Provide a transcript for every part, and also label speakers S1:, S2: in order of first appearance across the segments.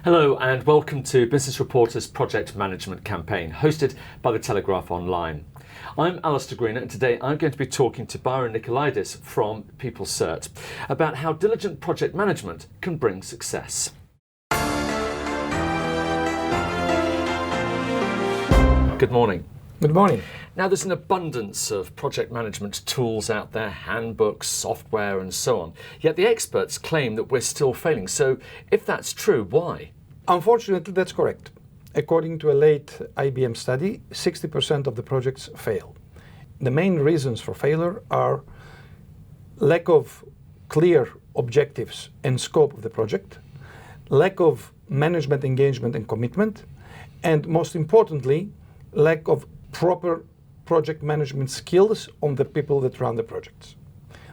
S1: Hello and welcome to Business Reporter's Project Management Campaign, hosted by the Telegraph Online. I'm Alistair Greener and today I'm going to be talking to Byron Nicolaides from PEOPLECERT about how diligent project management can bring success. Good morning.
S2: Good morning.
S1: Now there's an abundance of project management tools out there, handbooks, software and so on. Yet the experts claim that we're still failing. So if that's true, why?
S2: Unfortunately, that's correct. According to a late IBM study, 60% of the projects fail. The main reasons for failure are lack of clear objectives and scope of the project, lack of management engagement and commitment, and most importantly, lack of proper project management skills on the people that run the projects.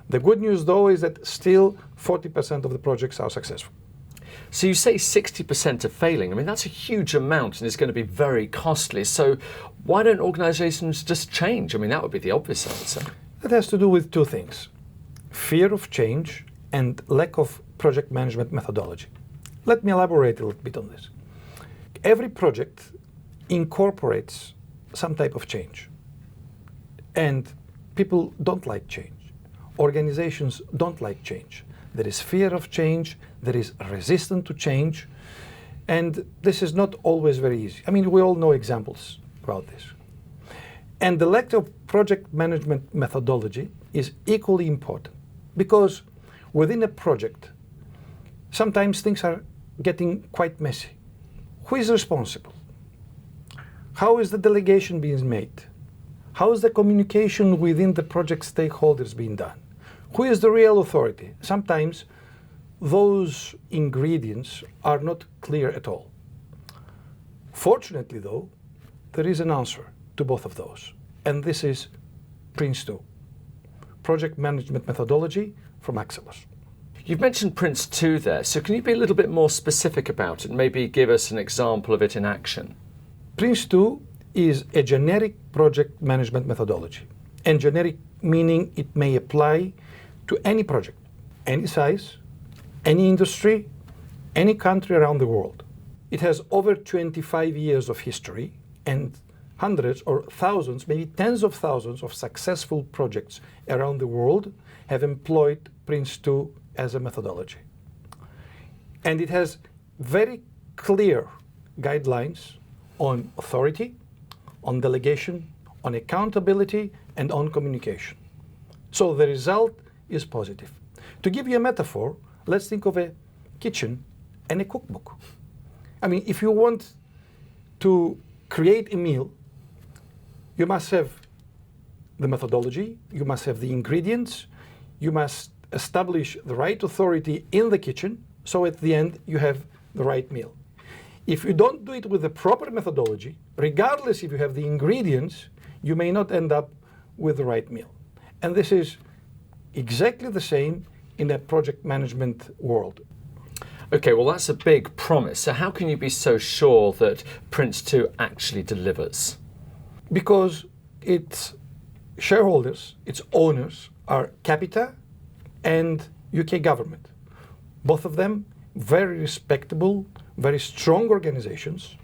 S2: The good news though is that still 40% of the projects are successful.
S1: So you say 60% are failing. I mean, that's a huge amount and it's going to be very costly. So why don't organizations just change? I mean, that would be the obvious answer.
S2: That has to do with two things: fear of change and lack of project management methodology. Let me elaborate a little bit on this. Every project incorporates some type of change. And people don't like change. Organizations don't like change. There is fear of change, there is resistance to change, and this is not always very easy. I mean, we all know examples about this. And the lack of project management methodology is equally important because within a project, sometimes things are getting quite messy. Who is responsible? How is the delegation being made? How is the communication within the project stakeholders being done? Who is the real authority? Sometimes those ingredients are not clear at all. Fortunately though, there is an answer to both of those. And this is PRINCE2, Project Management Methodology from Axelos.
S1: You've mentioned PRINCE2 there, so can you be a little bit more specific about it and maybe give us an example of it in action?
S2: PRINCE2 is a generic project management methodology. And generic meaning it may apply to any project, any size, any industry, any country around the world. It has over 25 years of history and hundreds or thousands, maybe tens of thousands of successful projects around the world have employed PRINCE2 as a methodology. And it has very clear guidelines on authority, on delegation, on accountability, and on communication. So the result is positive. To give you a metaphor, let's think of a kitchen and a cookbook. I mean, if you want to create a meal, you must have the methodology, you must have the ingredients, you must establish the right authority in the kitchen, so at the end you have the right meal. If you don't do it with the proper methodology, regardless if you have the ingredients, you may not end up with the right meal. And this is exactly the same in a project management world.
S1: Okay, well that's a big promise. So how can you be so sure that PRINCE2 actually delivers?
S2: Because its shareholders, its owners are Capita and UK government. Both of them very respectable, very strong organizations,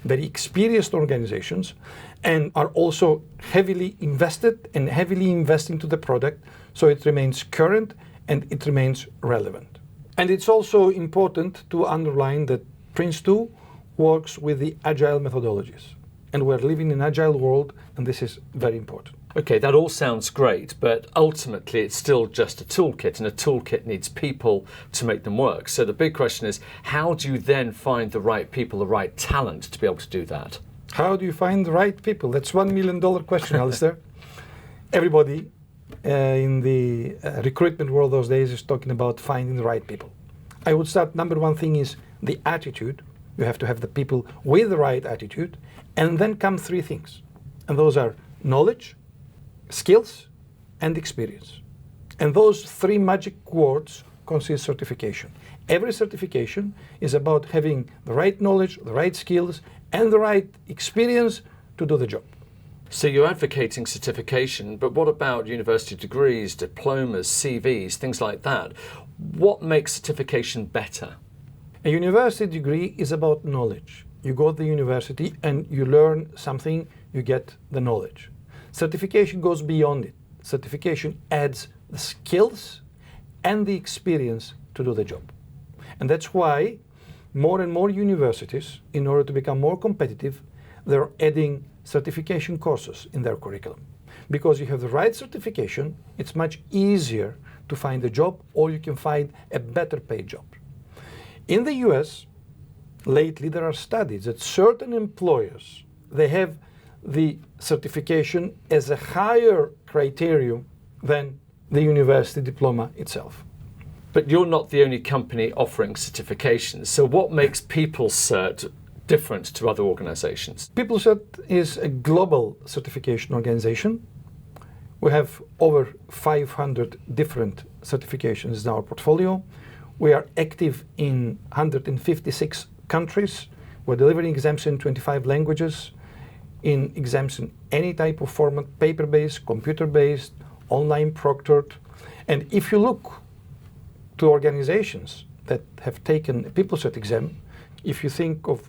S2: very experienced organizations, and are also heavily invested and heavily investing to the product so it remains current and it remains relevant. And it's also important to underline that PRINCE2 works with the Agile methodologies. And we're living in an Agile world, and this is very important.
S1: Okay, that all sounds great, but ultimately it's still just a toolkit, and a toolkit needs people to make them work. So the big question is, how do you then find the right people, the right talent to be able to do that?
S2: How do you find the right people? That's $1 million question, Alistair. Everybody in the recruitment world those days is talking about finding the right people. I would start, number one thing is the attitude. You have to have the people with the right attitude, and then come three things. And those are knowledge, skills, and experience. And those three magic words consist certification. Every certification is about having the right knowledge, the right skills, and the right experience to do the job.
S1: So you're advocating certification, but what about university degrees, diplomas, CVs, things like that? What makes certification better?
S2: A university degree is about knowledge. You go to the university and you learn something, you get the knowledge. Certification goes beyond it. Certification adds the skills and the experience to do the job. And that's why more and more universities, in order to become more competitive, they're adding certification courses in their curriculum. Because you have the right certification, it's much easier to find a job, or you can find a better paid job. In the US, lately there are studies that certain employers, they have the certification as a higher criterion than the university diploma itself.
S1: But you're not the only company offering certifications. So what makes PeopleCert different to other organizations?
S2: PeopleCert is a global certification organization. We have over 500 different certifications in our portfolio. We are active in 156 countries. We're delivering exams in 25 languages, in exams in any type of format, paper-based, computer-based, online proctored. And if you look to organizations that have taken a PeopleCert exam, if you think of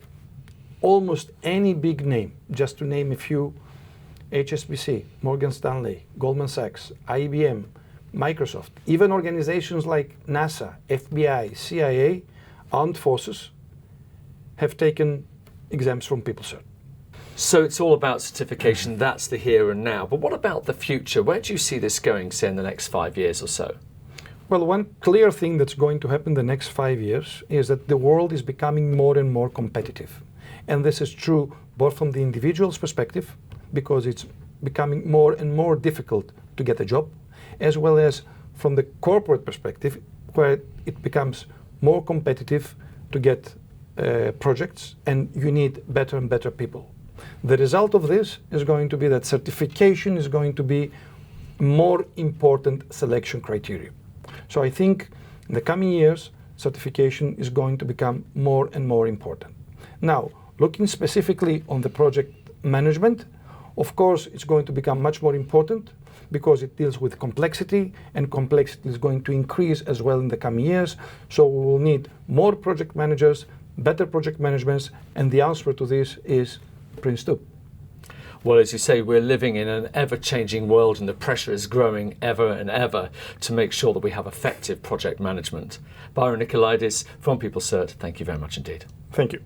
S2: almost any big name, just to name a few, HSBC, Morgan Stanley, Goldman Sachs, IBM, Microsoft, even organizations like NASA, FBI, CIA, armed forces, have taken exams from PeopleCert.
S1: So it's all about certification, that's the here and now. But what about the future? Where do you see this going, say, in the next 5 years or so?
S2: Well, one clear thing that's going to happen in the next 5 years is that the world is becoming more and more competitive. And this is true both from the individual's perspective, because it's becoming more and more difficult to get a job, as well as from the corporate perspective, where it becomes more competitive to get projects, and you need better and better people. The result of this is going to be that certification is going to be more important selection criteria. So I think in the coming years, certification is going to become more and more important. Now, looking specifically on the project management, of course, it's going to become much more important because it deals with complexity, and complexity is going to increase as well in the coming years. So we will need more project managers, better project managements, and the answer to this is PRINCE2.
S1: Well, as you say, we're living in an ever-changing world, and the pressure is growing ever and ever to make sure that we have effective project management. Byron Nicolaides from PeopleCert, thank you very much indeed.
S2: Thank you.